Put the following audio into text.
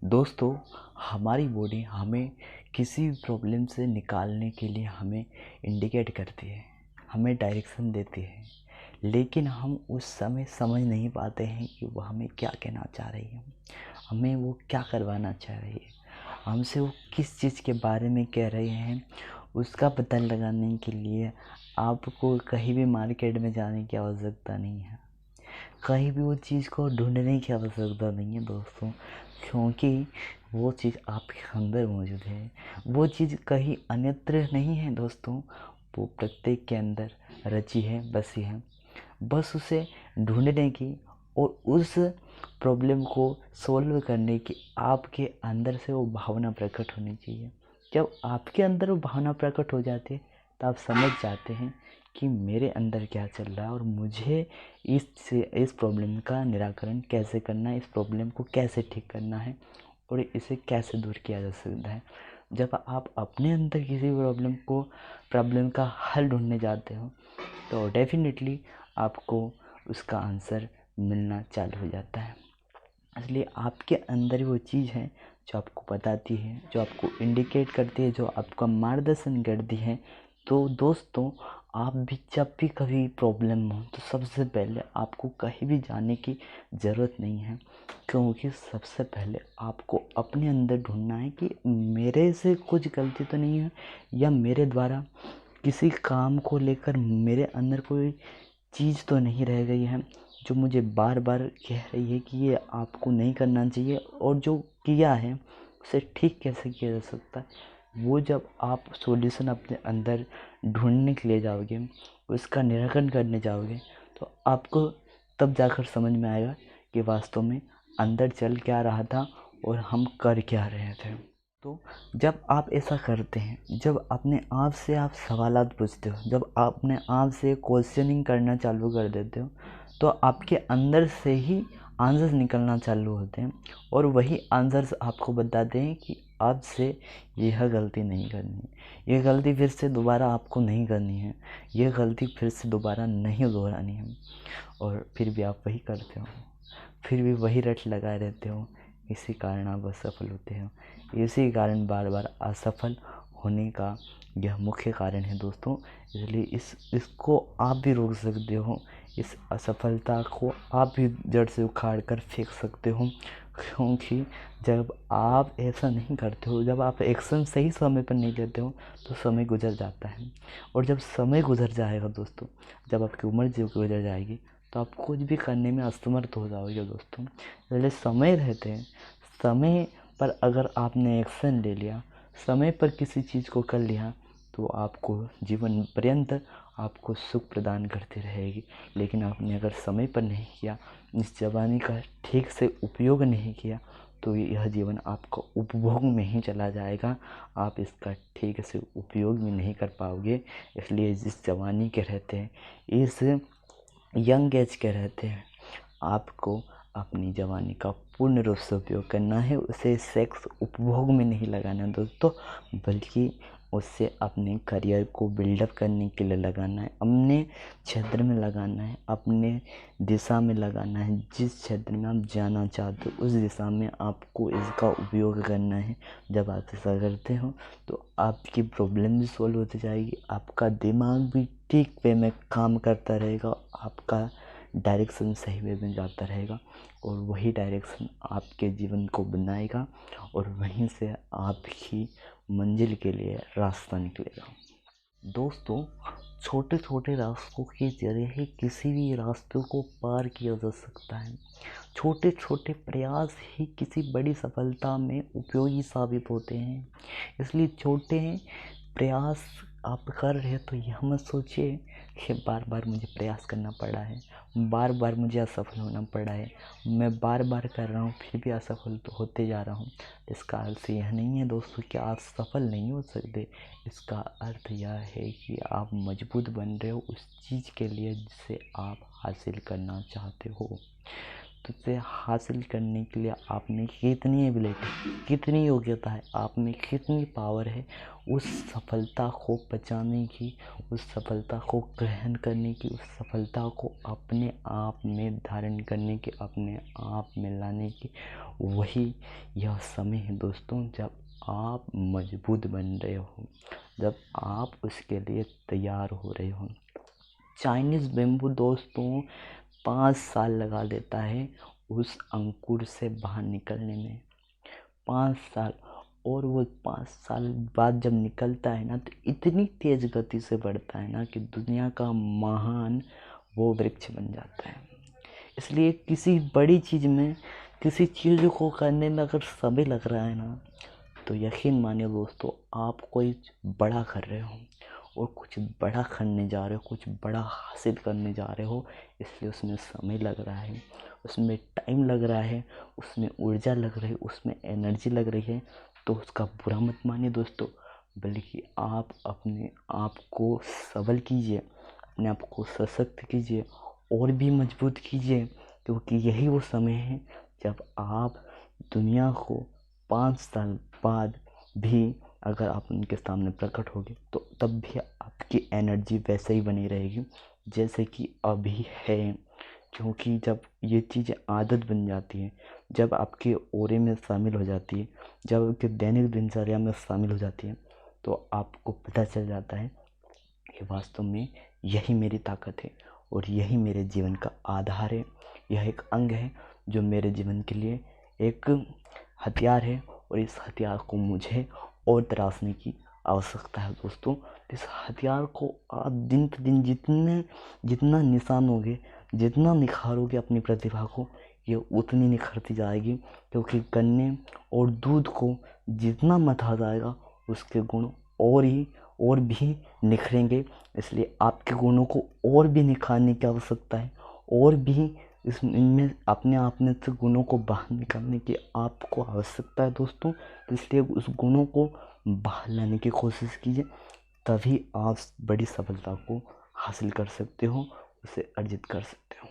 दोस्तों, हमारी बॉडी हमें किसी भी प्रॉब्लम से निकालने के लिए हमें इंडिकेट करती है, हमें डायरेक्शन देती है। लेकिन हम उस समय समझ नहीं पाते हैं कि वो हमें क्या कहना चाह रही है, हमें वो क्या करवाना चाह रही है, हमसे वो किस चीज़ के बारे में कह रहे हैं। उसका पता लगाने के लिए आपको कहीं भी मार्केट में जाने की आवश्यकता नहीं है, कहीं भी वो चीज़ को ढूंढने की आवश्यकता नहीं है दोस्तों, क्योंकि वो चीज़ आपके अंदर मौजूद है। वो चीज़ कहीं अन्यत्र नहीं है दोस्तों, वो प्रत्येक के अंदर रची है, बसी है। बस उसे ढूंढने की और उस प्रॉब्लम को सॉल्व करने की आपके अंदर से वो भावना प्रकट होनी चाहिए। जब आपके अंदर वो भावना प्रकट हो जाती है तो आप समझ जाते हैं कि मेरे अंदर क्या चल रहा है और मुझे इस प्रॉब्लम का निराकरण कैसे करना है, इस प्रॉब्लम को कैसे ठीक करना है और इसे कैसे दूर किया जा सकता है। जब आप अपने अंदर किसी प्रॉब्लम का हल ढूंढने जाते हो तो डेफिनेटली आपको उसका आंसर मिलना चालू हो जाता है। इसलिए आपके अंदर वो चीज़ है जो आपको बताती है, जो आपको इंडिकेट करती है, जो आपका मार्गदर्शन करती है। तो दोस्तों, आप भी जब भी कभी प्रॉब्लम हो तो सबसे पहले आपको कहीं भी जाने की ज़रूरत नहीं है, क्योंकि सबसे पहले आपको अपने अंदर ढूंढना है कि मेरे से कुछ गलती तो नहीं है, या मेरे द्वारा किसी काम को लेकर मेरे अंदर कोई चीज़ तो नहीं रह गई है जो मुझे बार बार कह रही है कि ये आपको नहीं करना चाहिए, और जो किया है उसे ठीक कैसे किया जा सकता है। वो जब आप सॉल्यूशन अपने अंदर ढूंढने के लिए जाओगे, उसका निराकरण करने जाओगे, तो आपको तब जाकर समझ में आएगा कि वास्तव में अंदर चल क्या रहा था और हम कर क्या रहे थे। तो जब आप ऐसा करते हैं, जब अपने आप से आप सवालात पूछते हो, जब आप अपने आप से क्वेश्चनिंग करना चालू कर देते हो, तो आपके अंदर से ही आंसर्स निकलना चालू होते हैं, और वही आंसर्स आपको बताते हैं कि अब से यह गलती नहीं करनी है, यह गलती फिर से दोबारा आपको नहीं करनी है, यह गलती फिर से दोबारा नहीं दोहरानी है। और फिर भी आप वही करते हो, फिर भी वही रट लगाए रहते हो। इसी कारण आप असफल होते हो, इसी कारण बार बार असफल होने का यह मुख्य कारण है दोस्तों। इसलिए इसको आप भी रोक सकते हो, इस असफलता को आप भी जड़ से उखाड़ कर फेंक सकते हो। क्योंकि जब आप ऐसा नहीं करते हो, जब आप एक्शन सही समय पर नहीं लेते हो, तो समय गुजर जाता है। और जब समय गुजर जाएगा दोस्तों, जब आपकी उम्र जो गुजर जाएगी, तो आप कुछ भी करने में असमर्थ हो जाओगे दोस्तों। इसलिए समय रहते हैं, समय पर अगर आपने एक्शन ले लिया, समय पर किसी चीज़ को कर लिया, तो आपको जीवन पर्यंत आपको सुख प्रदान करती रहेगी। लेकिन आपने अगर समय पर नहीं किया, इस जवानी का ठीक से उपयोग नहीं किया, तो यह जीवन आपका उपभोग में ही चला जाएगा, आप इसका ठीक से उपयोग भी नहीं कर पाओगे। इसलिए जिस जवानी के रहते हैं, इस यंग एज के रहते हैं, आपको अपनी जवानी का पूर्ण रूप से उपयोग करना है। उसे सेक्स उपभोग में नहीं लगाना है दोस्तों, बल्कि उससे अपने करियर को बिल्डअप करने के लिए लगाना है, अपने क्षेत्र में लगाना है, अपने दिशा में लगाना है। जिस क्षेत्र में आप जाना चाहते हो उस दिशा में आपको इसका उपयोग करना है। जब आप ऐसा करते हो तो आपकी प्रॉब्लम भी सॉल्व होती जाएगी, आपका दिमाग भी ठीक वे में काम करता रहेगा, आपका डायरेक्शन सही वे में जाता रहेगा, और वही डायरेक्शन आपके जीवन को बनाएगा, और वहीं से आपकी मंजिल के लिए रास्ता निकलेगा। दोस्तों, छोटे छोटे रास्तों के जरिए ही किसी भी रास्ते को पार किया जा सकता है। छोटे छोटे प्रयास ही किसी बड़ी सफलता में उपयोगी साबित होते हैं। इसलिए छोटे प्रयास आप कर रहे हो तो यह मत सोचिए कि बार बार मुझे प्रयास करना पड़ा है, बार बार मुझे असफल होना पड़ा है, मैं बार बार कर रहा हूँ फिर भी असफल तो होते जा रहा हूँ। इसका अर्थ यह नहीं है दोस्तों कि आप सफल नहीं हो सकते। इसका अर्थ यह है कि आप मजबूत बन रहे हो उस चीज़ के लिए जिसे आप हासिल करना चाहते हो। तो उसे हासिल करने के लिए आप में कितनी एबिलिटी, कितनी योग्यता है, आप में कितनी पावर है उस सफलता को बचाने की, उस सफलता को ग्रहण करने की, उस सफलता को अपने आप में धारण करने की, अपने आप में लाने की, वही यह समय है दोस्तों जब आप मजबूत बन रहे हो, जब आप उसके लिए तैयार हो रहे हो। चाइनीज़ बेम्बू दोस्तों 5 साल लगा देता है उस अंकुर से बाहर निकलने में, 5 साल। और वो 5 साल बाद जब निकलता है ना तो इतनी तेज़ गति से बढ़ता है ना कि दुनिया का महान वो वृक्ष बन जाता है। इसलिए किसी बड़ी चीज़ में, किसी चीज़ को करने में अगर समय लग रहा है ना, तो यकीन मानिए दोस्तों आप कोई बड़ा कर रहे हो और कुछ बड़ा करने जा रहे हो, कुछ बड़ा हासिल करने जा रहे हो, इसलिए उसमें समय लग रहा है, उसमें टाइम लग रहा है, उसमें ऊर्जा लग रही है, उसमें एनर्जी लग रही है, तो उसका बुरा मत मानिए दोस्तों, बल्कि आप अपने आप को सबल कीजिए, अपने आप को सशक्त कीजिए और भी मजबूत कीजिए, क्योंकि यही वो समय है जब आप दुनिया को 5 साल बाद भी अगर आप उनके सामने प्रकट होगे तो तब भी आपकी एनर्जी वैसे ही बनी रहेगी जैसे कि अभी है। क्योंकि जब ये चीज़ें आदत बन जाती है, जब आपके ओरे में शामिल हो जाती है, जब आपके दैनिक दिनचर्या में शामिल हो जाती है, तो आपको पता चल जाता है कि वास्तव में यही मेरी ताकत है और यही मेरे जीवन का आधार है, यह एक अंग है जो मेरे जीवन के लिए एक हथियार है और इस हथियार को मुझे और तराशने की आवश्यकता है दोस्तों। इस हथियार को आप दिन प्रतिदिन जितना निशानोगे, जितना निखारोगे अपनी प्रतिभा को, ये उतनी निखरती जाएगी, क्योंकि गन्ने और दूध को जितना मथा जाएगा उसके गुण और भी निखरेंगे। इसलिए आपके गुणों को और भी निखारने की आवश्यकता है, और भी इनमें अपने आप में से गुणों को बाहर निकालने की आपको आवश्यकता है दोस्तों। तो इसलिए उस गुणों को बाहर लाने की कोशिश कीजिए, तभी आप बड़ी सफलता को हासिल कर सकते हो, उसे अर्जित कर सकते हो।